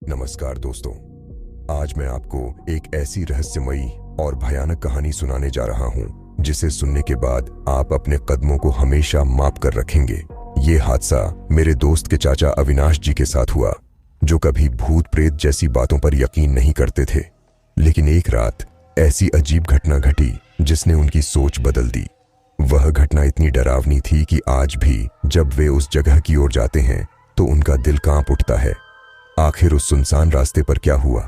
नमस्कार दोस्तों, आज मैं आपको एक ऐसी रहस्यमयी और भयानक कहानी सुनाने जा रहा हूं जिसे सुनने के बाद आप अपने कदमों को हमेशा माप कर रखेंगे। ये हादसा मेरे दोस्त के चाचा अविनाश जी के साथ हुआ, जो कभी भूत प्रेत जैसी बातों पर यकीन नहीं करते थे। लेकिन एक रात ऐसी अजीब घटना घटी जिसने उनकी सोच बदल दी। वह घटना इतनी डरावनी थी कि आज भी जब वे उस जगह की ओर जाते हैं तो उनका दिल कांप उठता है। आखिर उस सुनसान रास्ते पर क्या हुआ?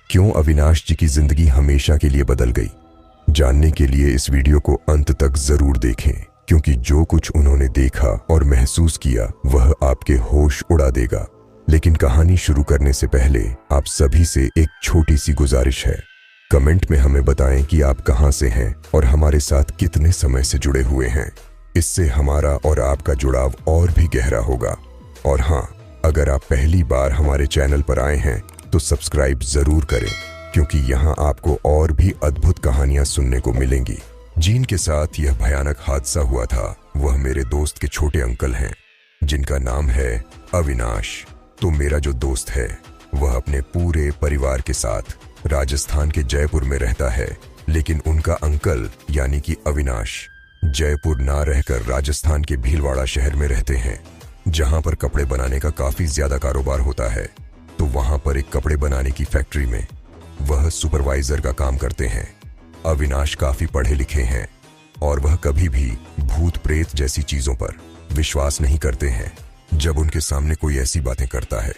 क्यों अविनाश जी की जिंदगी हमेशा के लिए बदल गई? जानने के लिए इस वीडियो को अंत तक जरूर देखें, क्योंकि जो कुछ उन्होंने देखा और महसूस किया वह आपके होश उड़ा देगा। लेकिन कहानी शुरू करने से पहले आप सभी से एक छोटी सी गुजारिश है। कमेंट में हमें बताएं कि आप कहां से हैं और हमारे साथ कितने समय से जुड़े हुए हैं। इससे हमारा और आपका जुड़ाव और भी गहरा होगा। और हाँ, अगर आप पहली बार हमारे चैनल पर आए हैं तो सब्सक्राइब जरूर करें, क्योंकि यहाँ आपको और भी अद्भुत कहानियां सुनने को मिलेंगी। जिनके साथ यह भयानक हादसा हुआ था वह मेरे दोस्त के छोटे अंकल हैं, जिनका नाम है अविनाश। तो मेरा जो दोस्त है वह अपने पूरे परिवार के साथ राजस्थान के जयपुर में रहता है। लेकिन उनका अंकल यानी कि अविनाश जयपुर ना रहकर राजस्थान के भीलवाड़ा शहर में रहते हैं, जहां पर कपड़े बनाने का काफी ज्यादा कारोबार होता है। तो वहां पर एक कपड़े बनाने की फैक्ट्री में वह सुपरवाइजर का काम करते हैं। अविनाश काफी पढ़े लिखे हैं और वह कभी भी भूत प्रेत जैसी चीजों पर विश्वास नहीं करते हैं। जब उनके सामने कोई ऐसी बातें करता है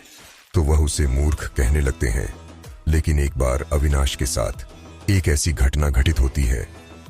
तो वह उसे मूर्ख कहने लगते हैं। लेकिन एक बार अविनाश के साथ एक ऐसी घटना घटित होती है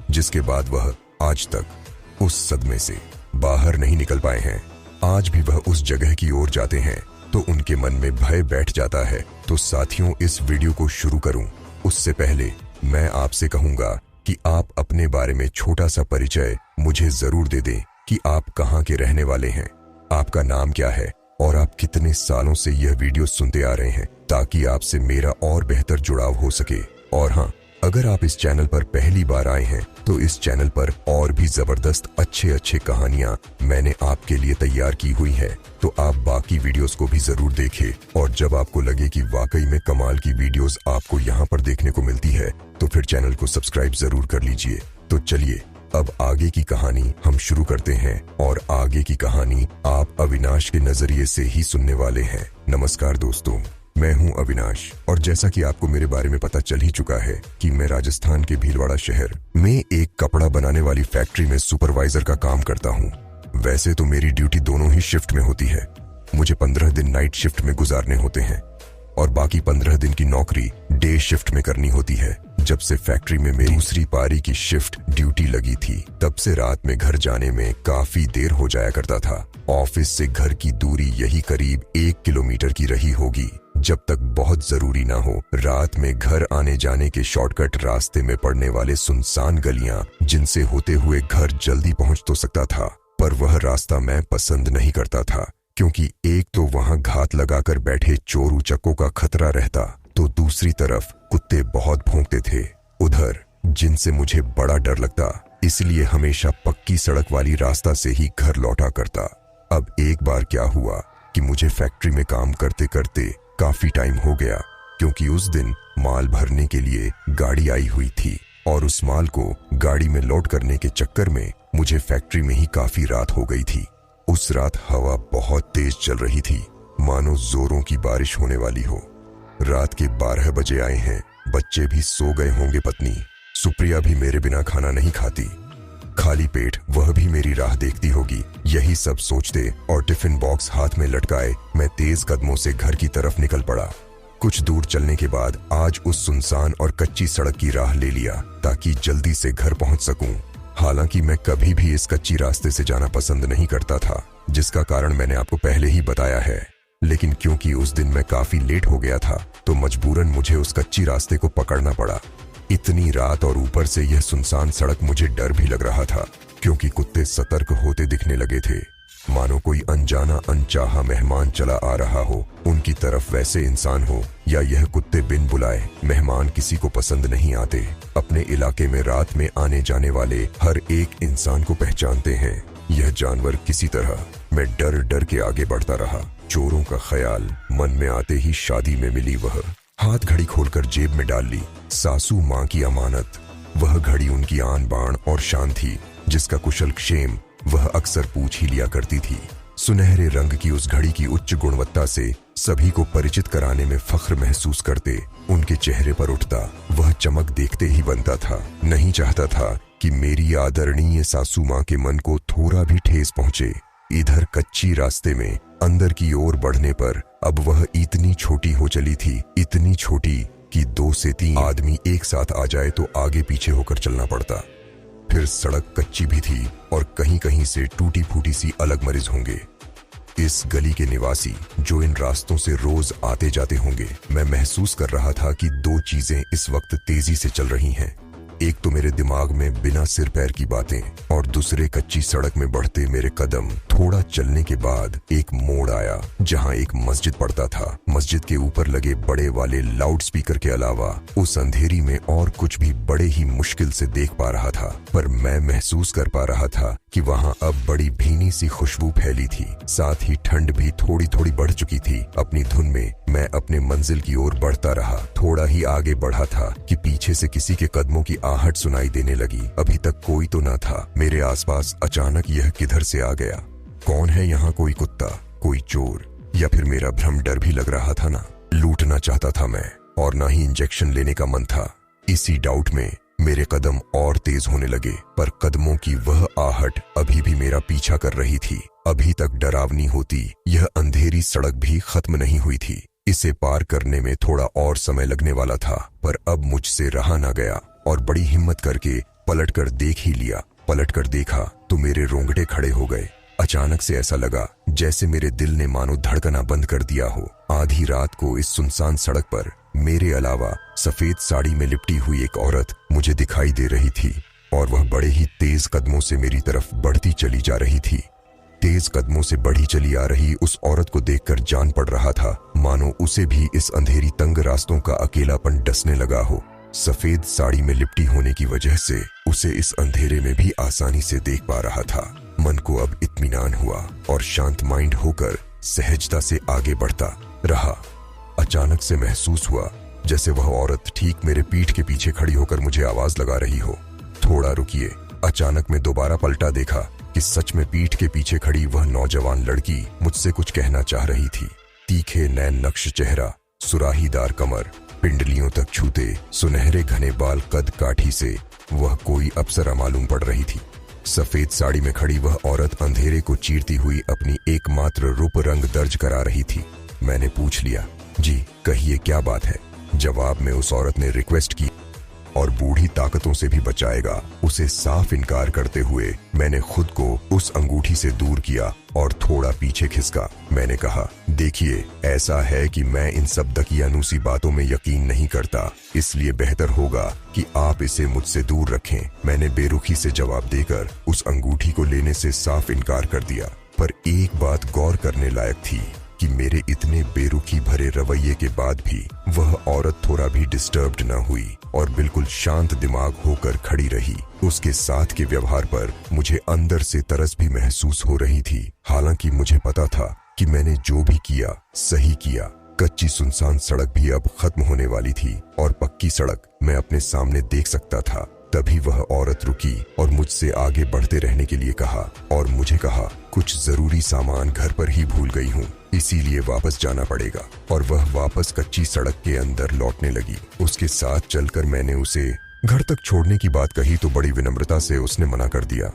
जिसके बाद वह आज तक उस सदमे से बाहर नहीं निकल पाए हैं। आज भी वह उस जगह की ओर जाते हैं तो उनके मन में भय बैठ जाता है। तो साथियों, इस वीडियो को शुरू करूं उससे पहले मैं आपसे कहूंगा कि आप अपने बारे में छोटा सा परिचय मुझे जरूर दे दें कि आप कहां के रहने वाले हैं, आपका नाम क्या है और आप कितने सालों से यह वीडियो सुनते आ रहे हैं, ताकि आपसे मेरा और बेहतर जुड़ाव हो सके। और हाँ, अगर आप इस चैनल पर पहली बार आए हैं तो इस चैनल पर और भी जबरदस्त अच्छे कहानियां मैंने आपके लिए तैयार की हुई है। तो आप बाकी वीडियोस को भी जरूर देखें। और जब आपको लगे कि वाकई में कमाल की वीडियोस आपको यहाँ पर देखने को मिलती है तो फिर चैनल को सब्सक्राइब जरूर कर लीजिए। तो चलिए अब आगे की कहानी हम शुरू करते हैं, और आगे की कहानी आप अविनाश के नजरिए से ही सुनने वाले हैं। नमस्कार दोस्तों, मैं हूं अविनाश, और जैसा कि आपको मेरे बारे में पता चल ही चुका है कि मैं राजस्थान के भीलवाड़ा शहर में एक कपड़ा बनाने वाली फैक्ट्री में सुपरवाइजर का काम करता हूं। वैसे तो मेरी ड्यूटी दोनों ही शिफ्ट में होती है। मुझे 15 दिन नाइट शिफ्ट में गुजारने होते हैं और बाकी 15 दिन की नौकरी डे शिफ्ट में करनी होती है। जब से फैक्ट्री में मेरी दूसरी पारी की शिफ्ट ड्यूटी लगी थी, तब से रात में घर जाने में काफी देर हो जाया करता था। ऑफिस से घर की दूरी यही करीब 1 किलोमीटर की रही होगी। जब तक बहुत जरूरी ना हो, रात में घर आने जाने के शॉर्टकट रास्ते में पड़ने वाले सुनसान गलियां, जिनसे होते हुए घर जल्दी पहुंच तो सकता था, पर वह रास्ता मैं पसंद नहीं करता था, क्योंकि एक तो वहां घात लगाकर बैठे चोर उचक्कों का खतरा रहता, तो दूसरी तरफ कुत्ते बहुत भौंकते थे उधर, जिनसे मुझे बड़ा डर लगता। इसलिए हमेशा पक्की सड़क वाली रास्ता से ही घर लौटा करता। अब एक बार क्या हुआ कि मुझे फैक्ट्री में काम करते करते काफी टाइम हो गया, क्योंकि उस दिन माल भरने के लिए गाड़ी आई हुई थी, और उस माल को गाड़ी में लोड करने के चक्कर में मुझे फैक्ट्री में ही काफी रात हो गई थी। उस रात हवा बहुत तेज चल रही थी, मानो जोरों की बारिश होने वाली हो। रात के 12 बजे आए हैं, बच्चे भी सो गए होंगे। पत्नी सुप्रिया भी मेरे बिना खाना नहीं खाती, खाली पेट वह भी मेरी राह देखती होगी। यही सब सोचते और टिफिन बॉक्स हाथ में लटकाए मैं तेज कदमों से घर की तरफ निकल पड़ा। कुछ दूर चलने के बाद आज उस सुनसान और कच्ची सड़क की राह ले लिया, ताकि जल्दी से घर पहुंच सकूं। हालांकि मैं कभी भी इस कच्ची रास्ते से जाना पसंद नहीं करता था, जिसका कारण मैंने आपको पहले ही बताया है। लेकिन क्योंकि उस दिन मैं काफी लेट हो गया था, तो मजबूरन मुझे उस कच्ची रास्ते को पकड़ना पड़ा। इतनी रात और ऊपर से यह सुनसान सड़क, मुझे डर भी लग रहा था, क्योंकि कुत्ते सतर्क होते दिखने लगे थे, मानो कोई अनजाना अनचाहा मेहमान चला आ रहा हो उनकी तरफ। वैसे इंसान हो या यह कुत्ते, बिन बुलाए मेहमान किसी को पसंद नहीं आते। अपने इलाके में रात में आने जाने वाले हर एक इंसान को पहचानते हैं। यह जानवर किसी तरह मैं डर डर के आगे बढ़ता रहा। चोरों का ख्याल मन में आते ही शादी में मिली वह। हाथ घड़ी खोलकर जेब में डाल ली, सासू माँ की अमानत। वह घड़ी उनकी आन बाण और शान थी, जिसका कुशल क्षेम वह अक्सर पूछ ही लिया करती थी। सुनहरे रंग की उस घड़ी की उच्च गुणवत्ता से सभी को परिचित कराने में फख्र महसूस करते उनके चेहरे पर उठता वह चमक देखते ही बनता था। नहीं चाहता था कि मेरी आदरणीय सासू माँ के मन को थोड़ा भी ठेस पहुंचे। इधर कच्ची रास्ते में अंदर की ओर बढ़ने पर अब वह इतनी छोटी हो चली थी, इतनी छोटी कि 2 से 3 आदमी एक साथ आ जाए तो आगे पीछे होकर चलना पड़ता। फिर सड़क कच्ची भी थी और कहीं कहीं से टूटी फूटी सी अलग मरीज होंगे। इस गली के निवासी जो इन रास्तों से रोज आते जाते होंगे, मैं महसूस कर रहा था कि 2 चीजें इस वक्त तेजी से चल रही हैं। एक तो मेरे दिमाग में बिना सिर पैर की बातें, और दूसरे कच्ची सड़क में बढ़ते मेरे कदम। थोड़ा चलने के बाद एक मोड़ आया जहां एक मस्जिद पड़ता था। मस्जिद के ऊपर लगे बड़े वाले लाउड स्पीकर के अलावा उस अंधेरी में और कुछ भी बड़े ही मुश्किल से देख पा रहा था, पर मैं महसूस कर पा रहा था कि वहां अब बड़ी भीनी सी खुशबू फैली थी। साथ ही ठंड भी थोड़ी थोड़ी बढ़ चुकी थी। अपनी धुन में मैं अपने मंजिल की ओर बढ़ता रहा। थोड़ा ही आगे बढ़ा था कि पीछे से किसी के कदमों की आहट सुनाई देने लगी। अभी तक कोई तो न था मेरे आसपास, अचानक यह किधर से आ गया? कौन है यहाँ? कोई कुत्ता, कोई चोर, या फिर मेरा भ्रम? डर भी लग रहा था ना। लूटना चाहता था मैं, और ना ही इंजेक्शन लेने का मन था। इसी डाउट में मेरे कदम और तेज होने लगे, पर कदमों की वह आहट अभी भी मेरा पीछा कर रही थी। अभी तक डरावनी होती यह अंधेरी सड़क भी खत्म नहीं हुई थी। इसे पार करने में थोड़ा और समय लगने वाला था, पर अब मुझसे रहा ना गया और बड़ी हिम्मत करके पलटकर देख ही लिया। पलटकर देखा तो मेरे रोंगटे खड़े हो गए। अचानक से ऐसा लगा जैसे मेरे दिल ने मानो धड़कना बंद कर दिया हो। आधी रात को इस सुनसान सड़क पर मेरे अलावा सफेद साड़ी में लिपटी हुई एक औरत मुझे दिखाई दे रही थी, और वह बड़े ही तेज कदमों से मेरी तरफ बढ़ती चली जा रही थी। तेज कदमों से बढ़ी चली आ रही उस औरत को देखकर जान पड़ रहा था मानो उसे भी इस अंधेरी तंग रास्तों का अकेलापन डसने लगा हो। सफेद साड़ी में लिपटी होने की वजह से उसे इस अंधेरे में भी आसानी से देख पा रहा था। मन को अब इत्मीनान हुआ और शांत माइंड होकर सहजता से आगे बढ़ता रहा। अचानक से महसूस हुआ जैसे वह औरत ठीक मेरे पीठ के पीछे खड़ी होकर मुझे आवाज लगा रही हो, थोड़ा रुकिए। अचानक मैं दोबारा पलटा, देखा कि सच में पीठ के पीछे खड़ी वह नौजवान लड़की मुझसे कुछ कहना चाह रही थी। तीखे नैन नक्श चेहरा, सुराहीदार कमर, पिंडलियों तक छूते सुनहरे घने बाल, कद काठी से वह कोई अप्सरा मालूम पड़ रही थी। सफेद साड़ी में खड़ी वह औरत अंधेरे को चीरती हुई अपनी एकमात्र रूप रंग दर्ज करा रही थी। मैंने पूछ लिया, जी कहिए क्या बात है? जवाब में उस औरत ने रिक्वेस्ट की और बूढ़ी ताकतों से भी बचाएगा उसे साफ इनकार करते हुए मैंने खुद को उस अंगूठी से दूर किया और थोड़ा पीछे खिसका। मैंने कहा, देखिए ऐसा है कि मैं इन सब दकियानूसी बातों में यकीन नहीं करता, इसलिए बेहतर होगा कि आप इसे मुझसे दूर रखें। मैंने बेरुखी से जवाब देकर उस अंगूठी को लेने से साफ इनकार कर दिया। पर एक बात गौर करने लायक थी कि मेरे इतने बेरुखी भरे रवैये के बाद भी वह औरत थोड़ा भी डिस्टर्ब्ड न हुई और बिल्कुल शांत दिमाग होकर खड़ी रही। उसके साथ के व्यवहार पर मुझे अंदर से तरस भी महसूस हो रही थी। हालांकि मुझे पता था कि मैंने जो भी किया सही किया। कच्ची सुनसान सड़क भी अब खत्म होने वाली थी और पक्की सड़क मैं अपने सामने देख सकता था। तभी वह औरत रुकी और मुझसे आगे बढ़ते रहने के लिए कहा, और मुझे कहा, कुछ जरूरी सामान घर पर ही भूल गई हूँ, इसीलिए वापस जाना पड़ेगा। और वह वापस कच्ची सड़क के अंदर लौटने लगी। उसके साथ चलकर मैंने उसे घर तक छोड़ने की बात कही तो बड़ी विनम्रता से उसने मना कर दिया।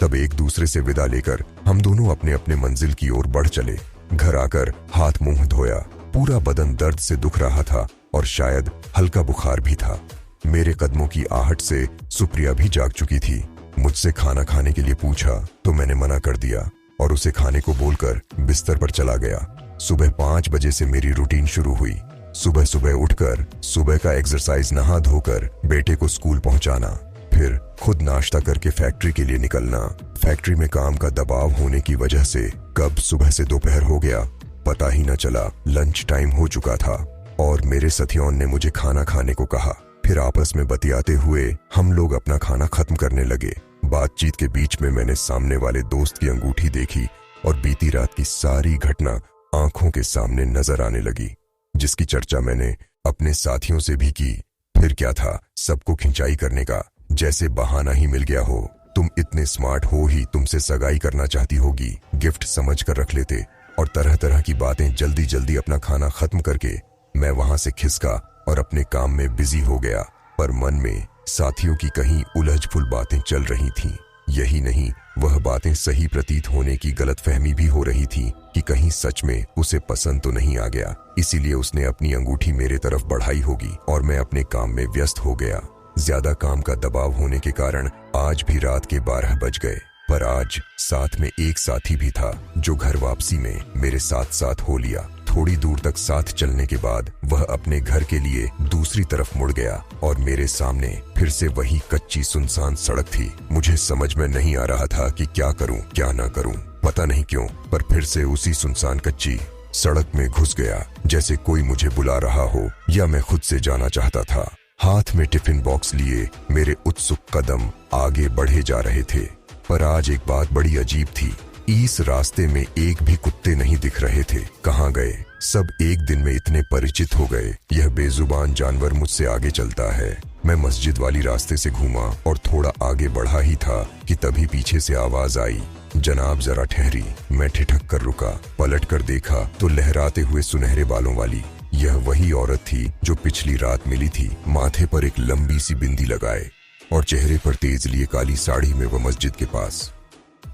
तब एक दूसरे से विदा लेकर हम दोनों अपने अपने मंजिल की ओर बढ़ चले। घर आकर हाथ मुंह धोया। पूरा बदन दर्द से दुख रहा था और शायद हल्का बुखार भी था। मेरे कदमों की आहट से सुप्रिया भी जाग चुकी थी। मुझसे खाना खाने के लिए पूछा तो मैंने मना कर दिया और उसे खाने को बोलकर बिस्तर पर चला गया। सुबह 5 बजे से मेरी रूटीन शुरू हुई। सुबह सुबह उठकर सुबह का एक्सरसाइज, नहा धोकर बेटे को स्कूल पहुंचाना, फिर खुद नाश्ता करके फैक्ट्री के लिए निकलना। फैक्ट्री में काम का दबाव होने की वजह से कब सुबह से दोपहर हो गया पता ही न चला। लंच टाइम हो चुका था और मेरे सथियों ने मुझे खाना खाने को कहा। फिर आपस में बतियाते हुए हम लोग अपना खाना खत्म करने लगे। बातचीत के बीच में मैंने सामने वाले दोस्त की अंगूठी देखी और बीती रात की सारी घटना आंखों के सामने नजर आने लगी, जिसकी चर्चा मैंने अपने साथियों से भी की। फिर क्या था, सबको खिंचाई करने का, जैसे बहाना ही मिल गया हो। तुम इतने स्मार्ट हो ही तुमसे सगाई करना चाहती होगी, गिफ्ट समझ कर रख लेते। और तरह तरह की बातें। जल्दी जल्दी अपना खाना खत्म करके मैं वहां से खिसका और अपने काम में बिजी हो गया। पर मन में साथियों की कहीं उलझ-फुल बातें चल रही थीं। यही नहीं, वह बातें सही प्रतीत होने की गलतफहमी भी हो रही थी कि कहीं सच में उसे पसंद तो नहीं आ गया, इसीलिए उसने अपनी अंगूठी मेरे तरफ बढ़ाई होगी और मैं अपने काम में व्यस्त हो गया। ज्यादा काम का दबाव होने के कारण आज भी रात के 12 बज गए। पर आज साथ में एक साथी भी था जो घर वापसी में मेरे साथ साथ हो लिया। थोड़ी दूर तक साथ चलने के बाद वह अपने घर के लिए दूसरी तरफ मुड़ गया और मेरे सामने फिर से वही कच्ची सुनसान सड़क थी। मुझे समझ में नहीं आ रहा था कि क्या करूं क्या ना करूं। पता नहीं क्यों, पर फिर से उसी सुनसान कच्ची सड़क में घुस गया, जैसे कोई मुझे बुला रहा हो या मैं खुद से जाना चाहता था। हाथ में टिफिन बॉक्स लिए मेरे उत्सुक कदम आगे बढ़े जा रहे थे। पर आज एक बात बड़ी अजीब थी। इस रास्ते में एक भी कुत्ते नहीं दिख रहे थे। कहाँ गए सब? एक दिन में इतने परिचित हो गए। यह बेजुबान जानवर मुझसे आगे चलता है। मैं मस्जिद वाली रास्ते से घूमा और थोड़ा आगे बढ़ा ही था कि तभी पीछे से आवाज आई, जनाब जरा ठहरी। मैं ठिठक कर रुका, पलट कर देखा तो लहराते हुए सुनहरे बालों वाली यह वही औरत थी जो पिछली रात मिली थी। माथे पर एक लंबी सी बिंदी लगाए और चेहरे पर तेज लिए काली साड़ी में वह मस्जिद के पास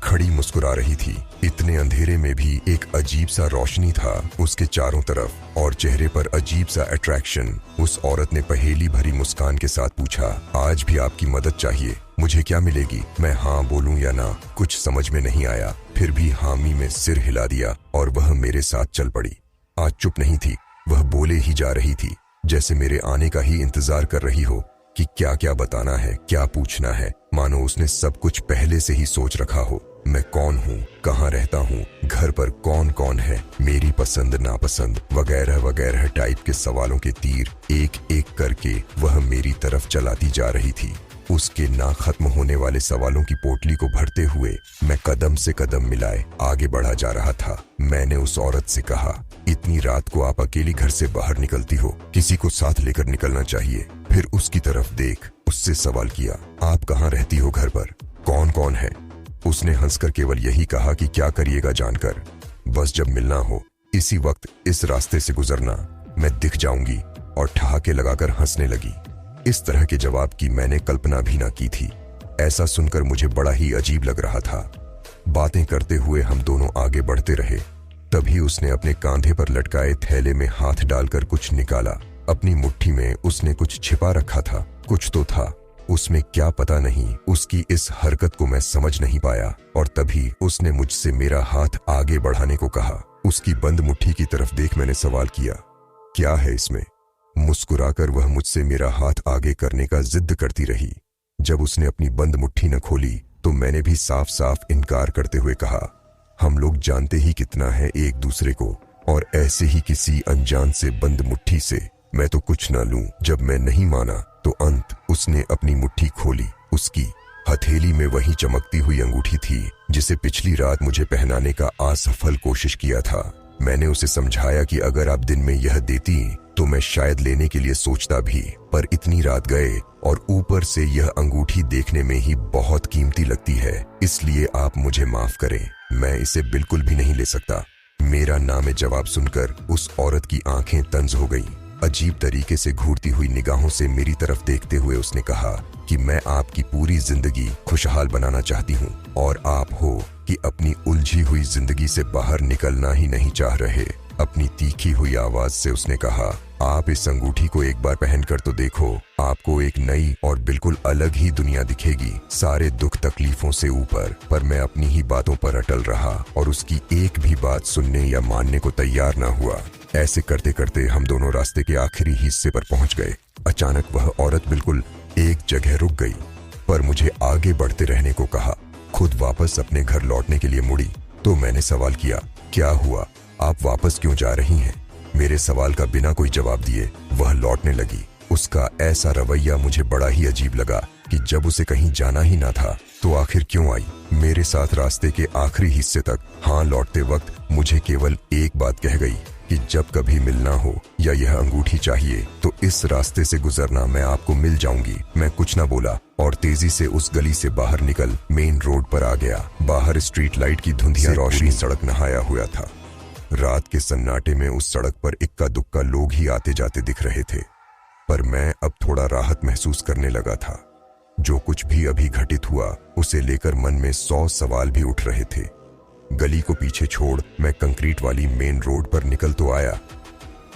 खड़ी मुस्कुरा रही थी। इतने अंधेरे में भी एक अजीब सा रोशनी था उसके चारों तरफ और चेहरे पर अजीब सा अट्रैक्शन। उस औरत ने पहेली भरी मुस्कान के साथ पूछा, आज भी आपकी मदद चाहिए? मुझे क्या मिलेगी? मैं हाँ बोलूं या ना, कुछ समझ में नहीं आया। फिर भी हामी में सिर हिला दिया और वह मेरे साथ चल पड़ी। आज चुप नहीं थी, वह बोले ही जा रही थी, जैसे मेरे आने का ही इंतजार कर रही हो कि क्या क्या बताना है, क्या पूछना है। मानो उसने सब कुछ पहले से ही सोच रखा हो। मैं कौन हूँ, कहाँ रहता हूँ, घर पर कौन कौन है, मेरी पसंद नापसंद वगैरह वगैरह टाइप के सवालों के तीर एक एक करके वह मेरी तरफ चलाती जा रही थी। उसके ना खत्म होने वाले सवालों की पोटली को भरते हुए मैं कदम से कदम मिलाए आगे बढ़ा जा रहा था। मैंने उस औरत से कहा, इतनी रात को आप अकेली घर से बाहर निकलती हो, किसी को साथ लेकर निकलना चाहिए। फिर उसकी तरफ देख उससे सवाल किया, आप कहाँ रहती हो, घर पर कौन कौन है? उसने हंसकर केवल यही कहा कि क्या करिएगा जानकर, बस जब मिलना हो इसी वक्त इस रास्ते से गुजरना, मैं दिख जाऊंगी। और ठहाके लगाकर हंसने लगी। इस तरह के जवाब की मैंने कल्पना भी ना की थी। ऐसा सुनकर मुझे बड़ा ही अजीब लग रहा था। बातें करते हुए हम दोनों आगे बढ़ते रहे। तभी उसने अपने कांधे पर लटकाए थैले में हाथ डालकर कुछ निकाला। अपनी मुट्ठी में उसने कुछ छिपा रखा था। कुछ तो था, उसमें क्या पता नहीं। उसकी इस हरकत को मैं समझ नहीं पाया और तभी उसने मुझसे मेरा हाथ आगे बढ़ाने को कहा। उसकी बंद मुट्ठी की तरफ देख मैंने सवाल किया, क्या है इसमें? मुस्कुराकर वह मुझसे मेरा हाथ आगे करने का जिद करती रही। जब उसने अपनी बंद मुट्ठी न खोली तो मैंने भी साफ साफ इनकार करते हुए कहा, हम लोग जानते ही कितना है एक दूसरे को, और ऐसे ही किसी अनजान से बंद मुट्ठी से मैं तो कुछ न लूं। जब मैं नहीं माना तो अंत उसने अपनी मुट्ठी खोली। उसकी हथेली में वही चमकती हुई अंगूठी थी जिसे पिछली रात मुझे पहनाने का असफल कोशिश किया था। मैंने उसे समझाया कि अगर आप दिन में यह देती तो मैं शायद लेने के लिए सोचता भी, पर इतनी रात गए और ऊपर से यह अंगूठी देखने में ही बहुत कीमती लगती है, इसलिए आप मुझे माफ करें, मैं इसे बिल्कुल भी नहीं ले सकता। मेरा नाम जवाब सुनकर उस औरत की आंखें तंज हो गईं। अजीब तरीके से घूरती हुई निगाहों से मेरी तरफ देखते हुए उसने कहा कि मैं आपकी पूरी जिंदगी खुशहाल बनाना चाहती हूँ और आप हो कि अपनी उलझी हुई जिंदगी से बाहर निकलना ही नहीं चाह रहे। अपनी तीखी हुई आवाज से उसने कहा, आप इस अंगूठी को एक बार पहनकर तो देखो, आपको एक नई और बिल्कुल अलग ही दुनिया दिखेगी, सारे दुख तकलीफों से ऊपर। पर मैं अपनी ही बातों पर अटल रहा और उसकी एक भी बात सुनने या मानने को तैयार ना हुआ। ऐसे करते करते हम दोनों रास्ते के आखिरी हिस्से पर पहुंच गए। अचानक वह औरत बिल्कुल एक जगह रुक गई, पर मुझे आगे बढ़ते रहने को कहा। खुद वापस अपने घर लौटने के लिए मुड़ी तो मैंने सवाल किया, क्या हुआ, आप वापस क्यों जा रही हैं? मेरे सवाल का बिना कोई जवाब दिए वह लौटने लगी। उसका ऐसा रवैया मुझे बड़ा ही अजीब लगा कि जब उसे कहीं जाना ही ना था तो आखिर क्यों आई मेरे साथ रास्ते के आखिरी हिस्से तक। हाँ, लौटते वक्त मुझे केवल एक बात कह गई कि जब कभी मिलना हो या यह अंगूठी चाहिए तो इस रास्ते से गुजरना, मैं आपको मिल जाऊंगी। मैं कुछ ना बोला और तेजी से उस गली से बाहर निकल मेन रोड पर आ गया। बाहर स्ट्रीट लाइट की धुंधिया रोशनी सड़क नहाया हुआ था। रात के सन्नाटे में उस सड़क पर इक्का दुक्का लोग ही आते जाते दिख रहे थे, पर मैं अब थोड़ा राहत महसूस करने लगा था। जो कुछ भी अभी घटित हुआ उसे लेकर मन में 100 सवाल भी उठ रहे थे। गली को पीछे छोड़ मैं कंक्रीट वाली मेन रोड पर निकल तो आया,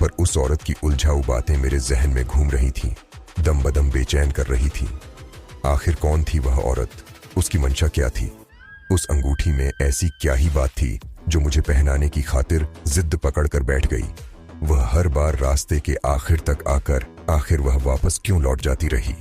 पर उस औरत की उलझाऊ बातें मेरे जहन में घूम रही थीं, दम बदम बेचैन कर रही थीं। आखिर कौन थी वह औरत? उसकी मंशा क्या थी? उस अंगूठी में ऐसी क्या ही बात थी जो मुझे पहनाने की खातिर जिद पकड़ कर बैठ गई? वह हर बार रास्ते के आखिर तक आकर आखिर वह वापस क्यों लौट जाती रही?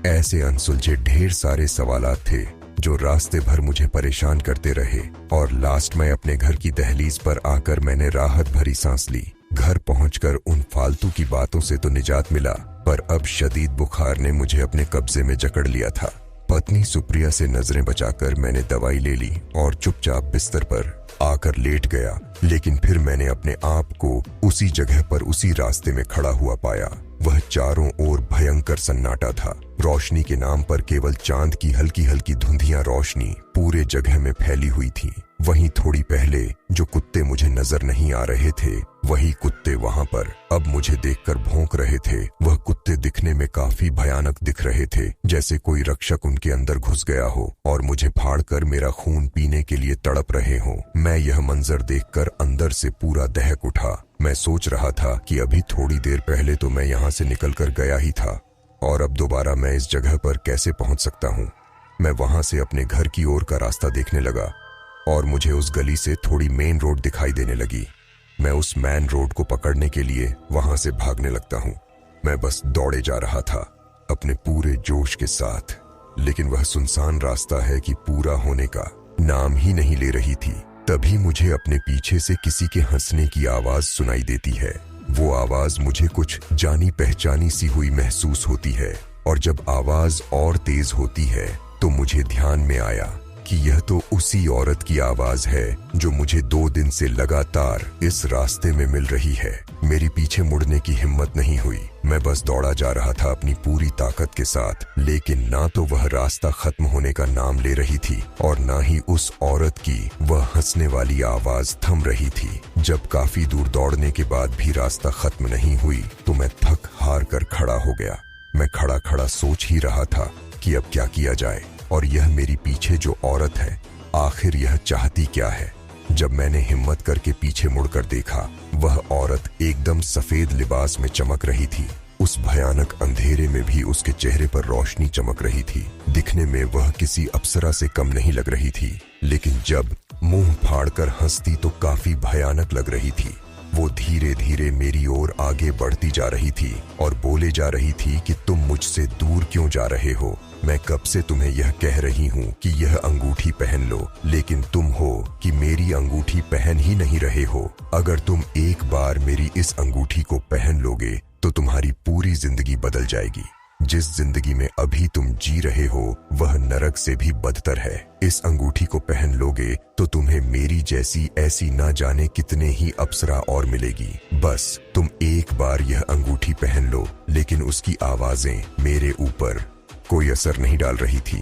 ऐसे अनसुलझे ढेर सारे सवालात थे जो रास्ते भर मुझे परेशान करते रहे, और लास्ट में अपने घर की दहलीज पर आकर मैंने राहत भरी सांस ली। घर पहुंचकर उन फालतू की बातों से तो निजात मिला, पर अब शदीद बुखार ने मुझे अपने कब्जे में जकड़ लिया था। पत्नी सुप्रिया से नजरें बचाकर मैंने दवाई ले ली और चुपचाप बिस्तर पर आकर लेट गया। लेकिन फिर मैंने अपने आप को उसी जगह पर उसी रास्ते में खड़ा हुआ पाया। वह चारों ओर भयंकर सन्नाटा था। रोशनी के नाम पर केवल चांद की हल्की हल्की धुंधियां रोशनी पूरे जगह में फैली हुई थी। वहीं थोड़ी पहले जो कुत्ते मुझे नजर नहीं आ रहे थे, वही कुत्ते वहां पर अब मुझे देखकर भौंक रहे थे। वह कुत्ते दिखने में काफी भयानक दिख रहे थे, जैसे कोई रक्षक उनके अंदर घुस गया हो और मुझे फाड़कर मेरा खून पीने के लिए तड़प रहे हो। मैं यह मंजर देखकर अंदर से पूरा दहक उठा। मैं सोच रहा था कि अभी थोड़ी देर पहले तो मैं यहाँ से निकलकर गया ही था, और अब दोबारा मैं इस जगह पर कैसे पहुंच सकता हूँ? मैं वहां से अपने घर की ओर का रास्ता देखने लगा और मुझे उस गली से थोड़ी मेन रोड दिखाई देने लगी। मैं उस मेन रोड को पकड़ने के लिए वहां से भागने लगता हूँ। मैं बस दौड़े जा रहा था अपने पूरे जोश के साथ, लेकिन वह सुनसान रास्ता है कि पूरा होने का नाम ही नहीं ले रही थी। तभी मुझे अपने पीछे से किसी के हंसने की आवाज सुनाई देती है। वो आवाज मुझे कुछ जानी पहचानी सी हुई महसूस होती है, और जब आवाज और तेज होती है तो मुझे ध्यान में आया कि यह तो उसी औरत की आवाज है जो मुझे 2 दिन से लगातार इस रास्ते में मिल रही है। मेरी पीछे मुड़ने की हिम्मत नहीं हुई। मैं बस दौड़ा जा रहा था अपनी पूरी ताकत के साथ, लेकिन ना तो वह रास्ता खत्म होने का नाम ले रही थी और ना ही उस औरत की वह हंसने वाली आवाज थम रही थी। जब काफी दूर दौड़ने के बाद भी रास्ता खत्म नहीं हुई तो मैं थक हार कर खड़ा हो गया। मैं खड़ा खड़ा सोच ही रहा था कि अब क्या किया जाए, और यह मेरी पीछे जो औरत है आखिर यह चाहती क्या है? जब मैंने हिम्मत करके पीछे मुड़कर देखा, वह औरत एकदम सफेद लिबास में चमक रही थी। उस भयानक अंधेरे में भी उसके चेहरे पर रोशनी चमक रही थी। दिखने में वह किसी अप्सरा से कम नहीं लग रही थी, लेकिन जब मुंह फाड़कर हंसती तो काफी भयानक लग रही थी। वो धीरे धीरे मेरी ओर आगे बढ़ती जा रही थी और बोले जा रही थी कि तुम मुझसे दूर क्यों जा रहे हो? मैं कब से तुम्हें यह कह रही हूँ कि यह अंगूठी पहन लो, लेकिन तुम हो कि मेरी अंगूठी पहन ही नहीं रहे हो। अगर तुम एक बार मेरी इस अंगूठी को पहन लोगे तो तुम्हारी पूरी जिंदगी बदल जाएगी। जिस जिंदगी में अभी तुम जी रहे हो वह नरक से भी बदतर है। इस अंगूठी को पहन लोगे तो तुम्हें मेरी जैसी ऐसी ना जाने कितने ही अप्सरा और मिलेगी। बस तुम एक बार यह अंगूठी पहन लो। लेकिन उसकी आवाजें मेरे ऊपर कोई असर नहीं डाल रही थी।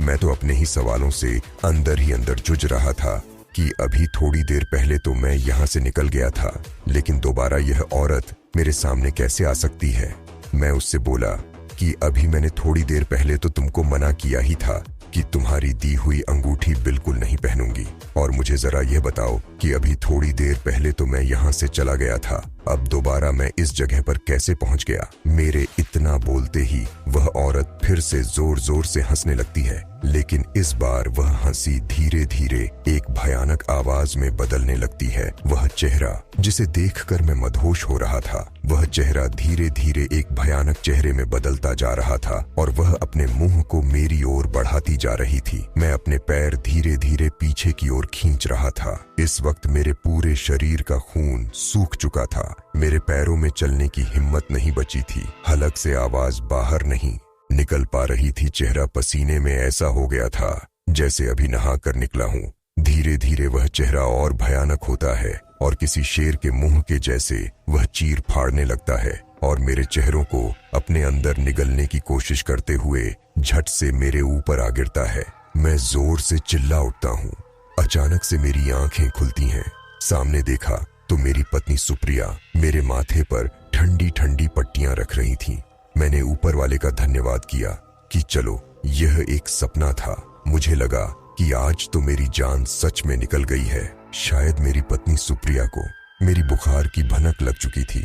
मैं तो अपने ही सवालों से अंदर ही अंदर जूझ रहा था कि अभी थोड़ी देर पहले तो मैं यहाँ से निकल गया था, लेकिन दोबारा यह औरत मेरे सामने कैसे आ सकती है? मैं उससे बोला कि अभी मैंने थोड़ी देर पहले तो तुमको मना किया ही था कि तुम्हारी दी हुई अंगूठी बिल्कुल नहीं पहनूंगी, और मुझे जरा यह बताओ कि अभी थोड़ी देर पहले तो मैं यहाँ से चला गया था, अब दोबारा मैं इस जगह पर कैसे पहुंच गया? मेरे इतना बोलते ही वह औरत फिर से जोर जोर से हंसने लगती है, लेकिन इस बार वह हंसी धीरे धीरे एक भयानक आवाज में बदलने लगती है। वह चेहरा जिसे देखकर मैं मदहोश हो रहा था, वह चेहरा धीरे धीरे एक भयानक चेहरे में बदलता जा रहा था और वह अपने मुंह को मेरी ओर बढ़ाती जा रही थी। मैं अपने पैर धीरे धीरे पीछे की ओर खींच रहा था। इस वक्त मेरे पूरे शरीर का खून सूख चुका था। मेरे पैरों में चलने की हिम्मत नहीं बची थी। हलक से आवाज बाहर नहीं निकल पा रही थी। चेहरा पसीने में ऐसा हो गया था जैसे अभी नहा कर निकला हूँ। धीरे धीरे वह चेहरा और भयानक होता है और किसी शेर के मुंह के जैसे वह चीर फाड़ने लगता है और मेरे चेहरों को अपने अंदर निगलने की कोशिश करते हुए झट से मेरे ऊपर आ गिरता है। मैं जोर से चिल्ला उठता हूँ। अचानक से मेरी आंखें खुलती हैं। सामने देखा तो मेरी पत्नी सुप्रिया मेरे माथे पर ठंडी ठंडी पट्टियां रख रही थीं। मैंने ऊपर वाले का धन्यवाद किया कि चलो यह एक सपना था। मुझे लगा कि आज तो मेरी जान सच में निकल गई है। शायद मेरी पत्नी सुप्रिया को मेरी बुखार की भनक लग चुकी थी,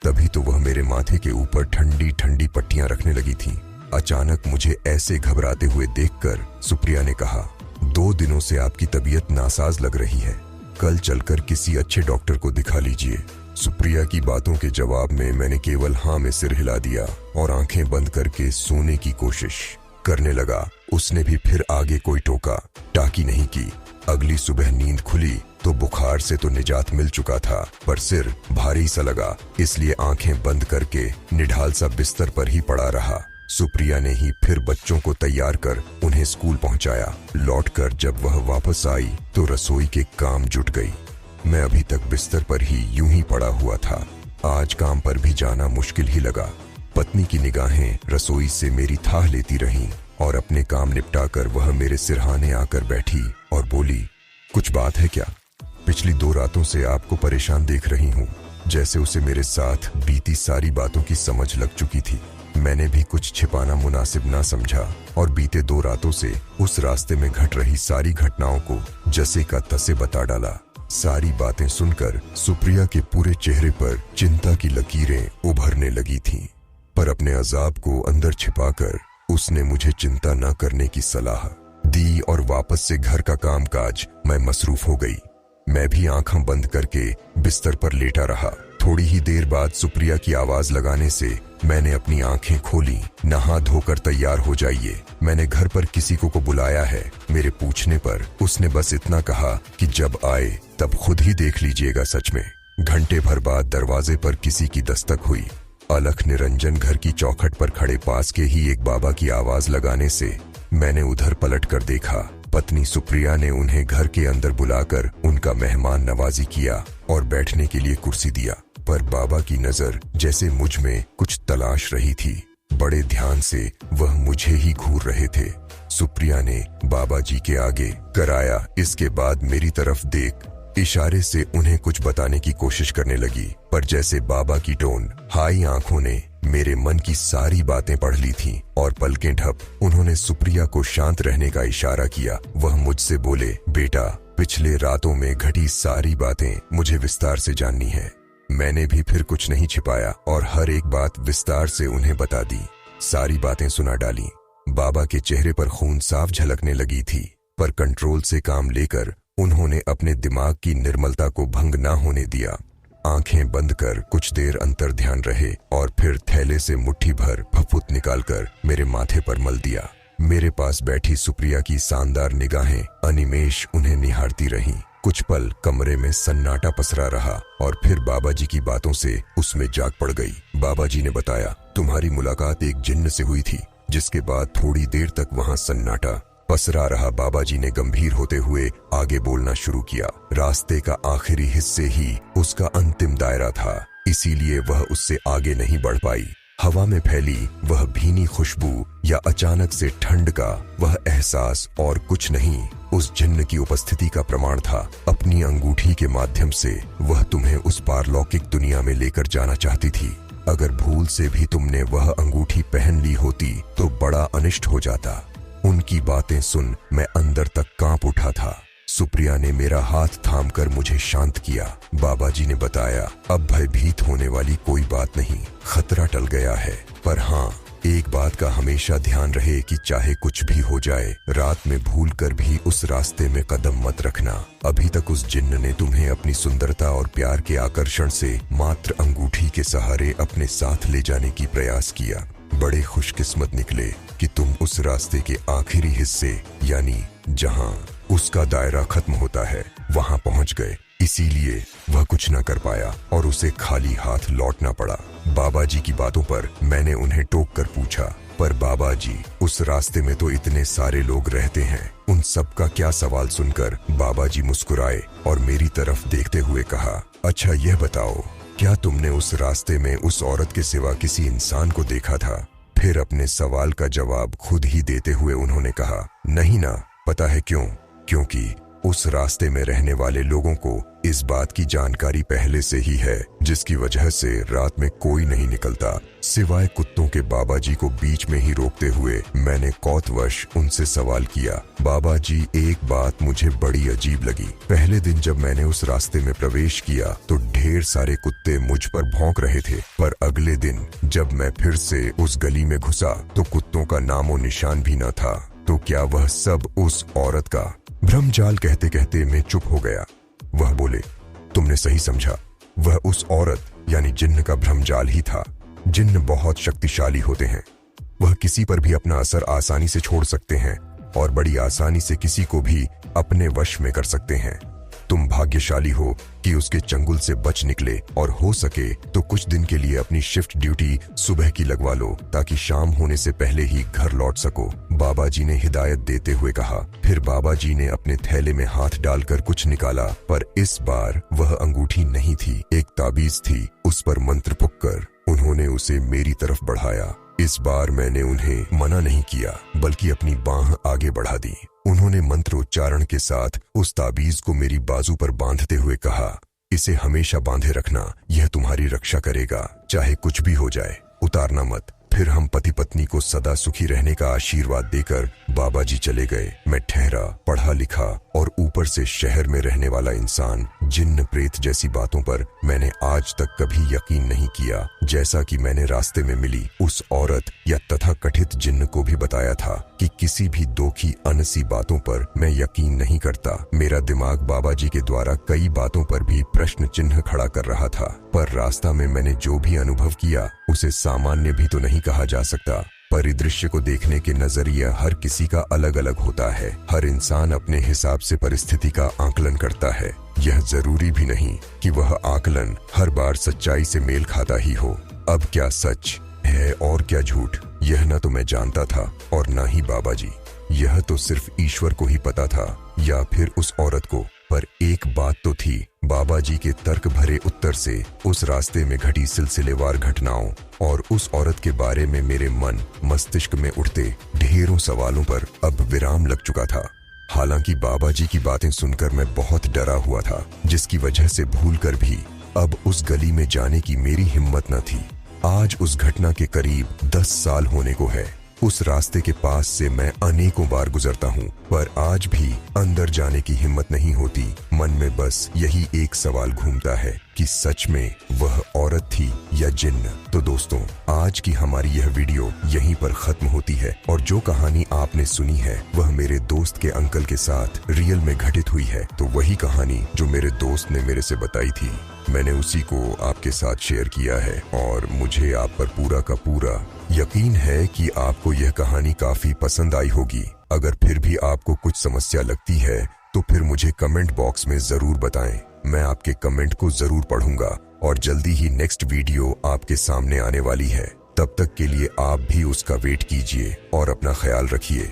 तभी तो वह मेरे माथे के ऊपर ठंडी ठंडी पट्टियां रखने लगी थी। अचानक मुझे ऐसे घबराते हुए देखकर सुप्रिया ने कहा, 2 दिनों से आपकी तबीयत नासाज लग रही है, कल चलकर किसी अच्छे डॉक्टर को दिखा लीजिए। सुप्रिया की बातों के जवाब में मैंने केवल हाँ में सिर हिला दिया और आंखें बंद करके सोने की कोशिश करने लगा। उसने भी फिर आगे कोई टोका टाकी नहीं की। अगली सुबह नींद खुली तो बुखार से तो निजात मिल चुका था, पर सिर भारी सा लगा, इसलिए आंखें बंद करके निढाल सा बिस्तर पर ही पड़ा रहा। सुप्रिया ने ही फिर बच्चों को तैयार कर उन्हें स्कूल पहुंचाया। लौटकर जब वह वापस आई तो रसोई के काम जुट गई। मैं अभी तक बिस्तर पर ही यूं ही पड़ा हुआ था। आज काम पर भी जाना मुश्किल ही लगा। पत्नी की निगाहें रसोई से मेरी थाह लेती रहीं और अपने काम निपटाकर वह मेरे सिरहाने आकर बैठी और बोली, कुछ बात है क्या? पिछली 2 रातों से आपको परेशान देख रही हूँ। जैसे उसे मेरे साथ बीती सारी बातों की समझ लग चुकी थी। मैंने भी कुछ छिपाना मुनासिब ना समझा और बीते 2 रातों से उस रास्ते में घट रही सारी घटनाओं को जैसे का तसे बता डाला। सारी बातें सुनकर सुप्रिया के पूरे चेहरे पर चिंता की लकीरें उभरने लगी थीं, पर अपने अजाब को अंदर छिपाकर उसने मुझे चिंता न करने की सलाह दी और वापस से घर का कामकाज मैं मसरूफ हो गई। मैं भी आंखें बंद करके बिस्तर पर लेटा रहा। थोड़ी ही देर बाद सुप्रिया की आवाज लगाने से मैंने अपनी आंखें खोली। नहा धोकर तैयार हो जाइए, मैंने घर पर किसी को बुलाया है। मेरे पूछने पर उसने बस इतना कहा कि जब आए तब खुद ही देख लीजिएगा। सच में घंटे भर बाद दरवाजे पर किसी की दस्तक हुई। अलख निरंजन घर की चौखट पर खड़े पास के ही एक बाबा की आवाज लगाने से मैंने उधर पलट कर देखा। पत्नी सुप्रिया ने उन्हें घर के अंदर बुलाकर उनका मेहमान नवाजी किया और बैठने के लिए कुर्सी दिया, पर बाबा की नजर जैसे मुझ में कुछ तलाश रही थी। बड़े ध्यान से वह मुझे ही घूर रहे थे। सुप्रिया ने बाबा जी के आगे कराया। इसके बाद मेरी तरफ देख इशारे से उन्हें कुछ बताने की कोशिश करने लगी, पर जैसे बाबा की टोन हाई आंखों ने मेरे मन की सारी बातें पढ़ ली थीं और पलकें ढप उन्होंने सुप्रिया को शांत रहने का इशारा किया। वह मुझसे बोले, बेटा, पिछले रातों में घटी सारी बातें मुझे विस्तार से जाननी है। मैंने भी फिर कुछ नहीं छिपाया और हर एक बात विस्तार से उन्हें बता दी। सारी बातें सुना डाली। बाबा के चेहरे पर खून साफ झलकने लगी थी, पर कंट्रोल से काम लेकर उन्होंने अपने दिमाग की निर्मलता को भंग ना होने दिया। आंखें बंद कर कुछ देर अंतर ध्यान रहे और फिर थैले से मुट्ठी भर फफूंद निकालकर मेरे माथे पर मल दिया। मेरे पास बैठी सुप्रिया की शानदार निगाहें अनिमेष उन्हें निहारती रहीं। कुछ पल कमरे में सन्नाटा पसरा रहा और फिर बाबा जी की बातों से उसमें जाग पड़ गई। बाबा जी ने बताया, तुम्हारी मुलाकात एक जिन्न से हुई थी। जिसके बाद थोड़ी देर तक वहां सन्नाटा पसरा रहा। बाबा जी ने गंभीर होते हुए आगे बोलना शुरू किया। रास्ते का आखिरी हिस्से ही उसका अंतिम दायरा था, इसीलिए वह उससे आगे नहीं बढ़ पाई। हवा में फैली वह भीनी खुशबू या अचानक से ठंड का वह एहसास और कुछ नहीं उस जिन्न की उपस्थिति का प्रमाण था। अपनी अंगूठी के माध्यम से वह तुम्हें उस पारलौकिक दुनिया में लेकर जाना चाहती थी। अगर भूल से भी तुमने वह अंगूठी पहन ली होती तो बड़ा अनिष्ट हो जाता। उनकी बातें सुन मैं अंदर तक कांप उठा था। सुप्रिया ने मेरा हाथ थामकर मुझे शांत किया। बाबा जी ने बताया, अब भयभीत होने वाली कोई बात नहीं, खतरा टल गया है। पर हाँ, एक बात का हमेशा ध्यान रहे कि चाहे कुछ भी हो जाए, रात में भूल कर भी उस रास्ते में कदम मत रखना। अभी तक उस जिन्न ने तुम्हें अपनी सुंदरता और प्यार के आकर्षण से मात्र अंगूठी के सहारे अपने साथ ले जाने की प्रयास किया। बड़े खुशकिस्मत निकले कि तुम उस रास्ते के आखिरी हिस्से यानी जहां उसका दायरा खत्म होता है वहां पहुंच गए। इसीलिए वह कुछ न कर पाया और उसे खाली हाथ लौटना पड़ा। बाबा जी की बातों पर मैंने उन्हें टोक कर पूछा, पर बाबा जी, उस रास्ते में तो इतने सारे लोग रहते हैं, उन सब का क्या? सवाल सुनकर बाबा जी मुस्कुराए और मेरी तरफ देखते हुए कहा, अच्छा यह बताओ, क्या तुमने उस रास्ते में उस औरत के सिवा किसी इंसान को देखा था? फिर अपने सवाल का जवाब खुद ही देते हुए उन्होंने कहा, नहीं ना। पता है क्यों? क्योंकि उस रास्ते में रहने वाले लोगों को इस बात की जानकारी पहले से ही है, जिसकी वजह से रात में कोई नहीं निकलता सिवाय कुत्तों के। बाबा जी को बीच में ही रोकते हुए मैंने कौतवश उनसे सवाल किया, बाबा जी, एक बात मुझे बड़ी अजीब लगी। पहले दिन जब मैंने उस रास्ते में प्रवेश किया तो ढेर सारे कुत्ते मुझ पर भौंक रहे थे, पर अगले दिन जब मैं फिर से उस गली में घुसा तो कुत्तों का नामो निशान भी न था। तो क्या वह सब उस औरत का भ्रमजाल? कहते कहते मैं चुप हो गया। वह बोले, तुमने सही समझा, वह उस औरत यानी जिन्न का भ्रमजाल ही था। जिन्न बहुत शक्तिशाली होते हैं, वह किसी पर भी अपना असर आसानी से छोड़ सकते हैं और बड़ी आसानी से किसी को भी अपने वश में कर सकते हैं। तुम भाग्यशाली हो कि उसके चंगुल से बच निकले, और हो सके तो कुछ दिन के लिए अपनी शिफ्ट ड्यूटी सुबह की लगवा लो ताकि शाम होने से पहले ही घर लौट सको, बाबा जी ने हिदायत देते हुए कहा। फिर बाबा जी ने अपने थैले में हाथ डालकर कुछ निकाला, पर इस बार वह अंगूठी नहीं थी, एक ताबीज थी। उस पर मंत्र पुककर उन्होंने उसे मेरी तरफ बढ़ाया। इस बार मैंने उन्हें मना नहीं किया, बल्कि अपनी बांह आगे बढ़ा दी। उन्होंने मंत्र उच्चारण के साथ उस ताबीज को मेरी बाजू पर बांधते हुए कहा, इसे हमेशा बांधे रखना, यह तुम्हारी रक्षा करेगा, चाहे कुछ भी हो जाए, उतारना मत। फिर हम पति पत्नी को सदा सुखी रहने का आशीर्वाद देकर बाबा जी चले गए। मैं ठहरा, पढ़ा लिखा और ऊपर से शहर में रहने वाला इंसान जिन्न प्रेत जैसी बातों पर मैंने आज तक कभी यकीन नहीं किया। जैसा कि मैंने रास्ते में मिली उस औरत या तथा कथित जिन्न को भी बताया था कि किसी भी दो की अनसी बातों पर मैं यकीन नहीं करता। मेरा दिमाग बाबा जी के द्वारा कई बातों पर भी प्रश्न चिन्ह खड़ा कर रहा था, पर रास्ता में मैंने जो भी अनुभव किया उसे सामान्य भी तो नहीं कहा जा सकता। परिदृश्य को देखने के नजरिया हर किसी का अलग अलग होता है। हर इंसान अपने हिसाब से परिस्थिति का आकलन करता है। यह जरूरी भी नहीं कि वह आकलन हर बार सच्चाई से मेल खाता ही हो। अब क्या सच है और क्या झूठ, यह न तो मैं जानता था और न ही बाबा जी। यह तो सिर्फ ईश्वर को ही पता था, या फिर उस औरत को। पर एक बात तो थी, बाबा जी के तर्क भरे उत्तर से उस रास्ते में घटी सिलसिलेवार घटनाओं और उस औरत के बारे में मेरे मन मस्तिष्क में उठते ढेरों सवालों पर अब विराम लग चुका था। हालांकि बाबा जी की बातें सुनकर मैं बहुत डरा हुआ था, जिसकी वजह से भूलकर भी अब उस गली में जाने की मेरी हिम्मत न थी। आज उस घटना के करीब 10 साल होने को है। उस रास्ते के पास से मैं अनेकों बार गुजरता हूँ, पर आज भी अंदर जाने की हिम्मत नहीं होती। मन में बस यही एक सवाल घूमता है कि सच में वह औरत थी या जिन्न। तो दोस्तों, आज की हमारी यह वीडियो यहीं पर खत्म होती है, और जो कहानी आपने सुनी है वह मेरे दोस्त के अंकल के साथ रियल में घटित हुई है। तो वही कहानी जो मेरे दोस्त ने मेरे से बताई थी, मैंने उसी को आपके साथ शेयर किया है, और मुझे आप पर पूरा का पूरा यकीन है कि आपको यह कहानी काफी पसंद आई होगी। अगर फिर भी आपको कुछ समस्या लगती है तो फिर मुझे कमेंट बॉक्स में जरूर बताएं। मैं आपके कमेंट को जरूर पढ़ूंगा, और जल्दी ही नेक्स्ट वीडियो आपके सामने आने वाली है। तब तक के लिए आप भी उसका वेट कीजिए और अपना ख्याल रखिए।